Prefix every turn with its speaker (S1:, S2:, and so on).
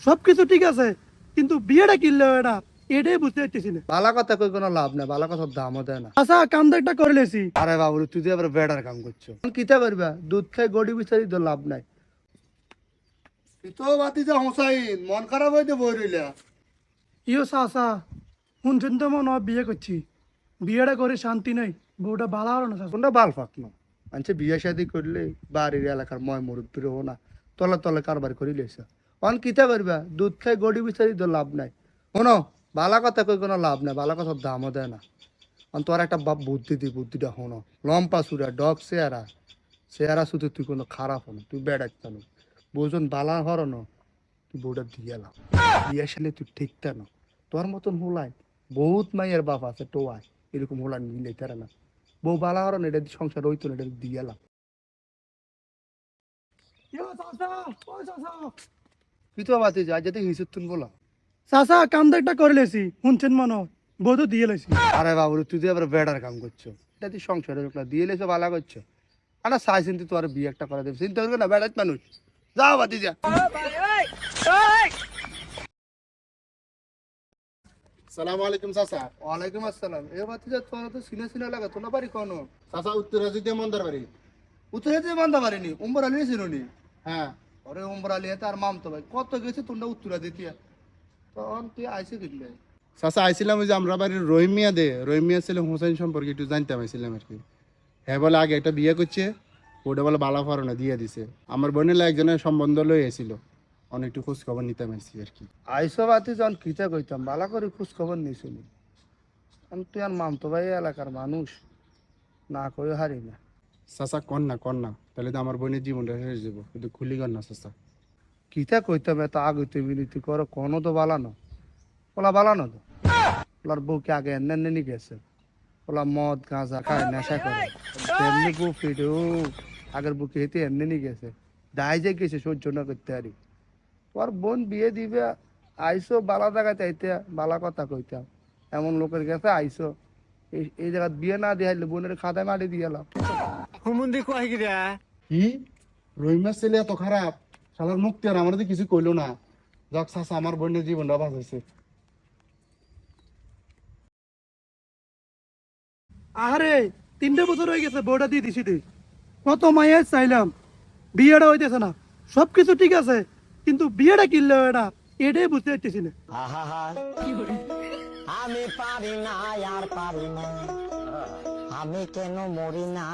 S1: সবকিছু ঠিক আছে, কিন্তু বিয়েটা কিনলে হয় না, এটাই বুঝতে পারতেছি না।
S2: বালা কথা কই কোনো লাভ নাই, বালা কথার দামও দেয় না।
S1: আচ্ছা, কাম তো একটা করে লেছি।
S2: আরে বাবু তুই তো আবার বেড়ার কাম করছো, কিতা করবা? দুধ খাই গড়ি বিচারি তো লাভ নাই। তো বাতি যা হোসাইন মন খারাপ হইতে বই রইলা।
S1: ইও চাচা, শুনছেন তো মনে হয় বিয়ে করছি, বিয়েটা করে শান্তি নেই, বউটা ভালো হলো না চাচা।
S2: কোনটা বাল ফাক না আনছে বিয়ে শাদি করলে বাড়ির এলাকার ময় মুরব্বীর হো না, তলে তলে কারবার করি লেছে। অন কিতা করবা? দুধ খাই গড়ি বিচারি তো লাভ নাই। শোনো, বালা কথা কই কোনো লাভ নাই, বালা কথার দামও দেয় না। অন তোর একটা বাপ বুদ্ধি দি, বুদ্ধিটা শোনো। লম্পা সুরা ডগ চেহারা, চেহারা শুধু তুই কোনো খারাপ হনো, তুই বেড়াক জানো বোঝন বালা হরনো, তুই বউটা দিয়ে এলাম বিয়ে সালে তুই ঠিকটা না। তোর মতন হোলাই বহুত মাইয়ের বাপ আছে টোয়ায়, এরকম হোলা নিলে তারা না। বউ বালা হরণ এটা সংসার হইতো না, এটা দিয়ে এলাম।
S1: ইও চাচা, ও চাচা।
S2: তুই তো বাতি যা যেতে হিসুর তুন বলা।
S1: চাচা, কাম তো একটা করে লেছি, শুনছেন মনে হয়, বউ তো দিয়ে লেছি।
S2: আরে বাবু তুই তো আবার বেড়ার কাম করছো, এটা তুই সংসারের লোকটা দিয়ে লেছো বালা করছো। আরে সাই চিন্তি তো আর বিয়ে একটা করে দেবে, চিন্তা করবে না বেড়াত মানুষ। যাও বাতি যা।
S3: সালাম আলাইকুম চাচা।
S2: ওয়ালাইকুম আসসালাম। এ বাতি যা, তোর তো সিনে সিনে লাগে, তোলা পারি কোনো
S3: চাচা উত্তরা দিতে মন্দার বাড়ি।
S2: উত্তরে যেতে মানতে পারিনি, উম্বর আলী চিনি।
S3: হ্যাঁ
S2: ওরে উম্বর আলী তার মাম তো ভাই কত গেছে তোমরা উত্তরা দিতে, তখন তুই আইসে কিনলে।
S3: চাচা আইছিলাম ওই যে আমরা বাড়ির রহিম মিয়া রহিম মিয়া ছেলে হোসেন সম্পর্কে একটু জানতে আইছিলাম আর কি। হ্যাঁ বলে আগে একটা বিয়ে করছে, ওটা বলে বালা ফারণে দিয়ে দিছে। আমার বোনের একজনের সম্বন্ধ লই এসেছিল, অনেক একটু খোঁজ খবর নিতে আইছি আর কি।
S2: আইসো বাতি যখন কিতা কইতাম বালা করে খোঁজ খবর নিয়েছিলি। তুই আর মামতো ভাই এলাকার মানুষ, না কই হারি না।
S3: চাচা কর না তাহলে তো আমার বোনের জীবনটা শেষ যাবো, কিন্তু খুলি কর না চাচা।
S2: কিতা কইতাম এত আগতে বিনীতি করো, কোনো তো বালানো ওলা বালানো তো। ওলার বউকে আগে এনে এনে নি গেছে, ওলা মদ গাঁজা খায় নেশা করে, এমনি বউ ফিরে আগের বুকে হেঁটে এমনি নি গেছে, দায় যে গেছে সহ্য না করতে পারি। তোর বোন বিয়ে দিবে, আইসো বালা জায়গাতে আইতে বালা কথা কইতাম, এমন লোকের কাছে আইসো এই জায়গা বিয়ে না দিয়ে বোনের খাতায় মাটি দিয়ে এলাম।
S3: কি রহিমের ছেলে এত খারাপ? শালার মুক্তি আর আমার কিছু কইলো না। যাক চাচা আমার বোনের জীবনটা বাঁচাইছে।
S1: আরে 3 বছর হয়ে গেছে, বউটা দিয়ে দিছি তুই, কত মাইয়া চাইলাম, বিয়েটা হইতেছে না। সবকিছু ঠিক আছে, কিন্তু বিয়েটা কিনলে হয় না, এটাই বুঝতে পারতেছি না।
S4: আহা আমি পারি না আর পারি না, আমি কেন মরি না।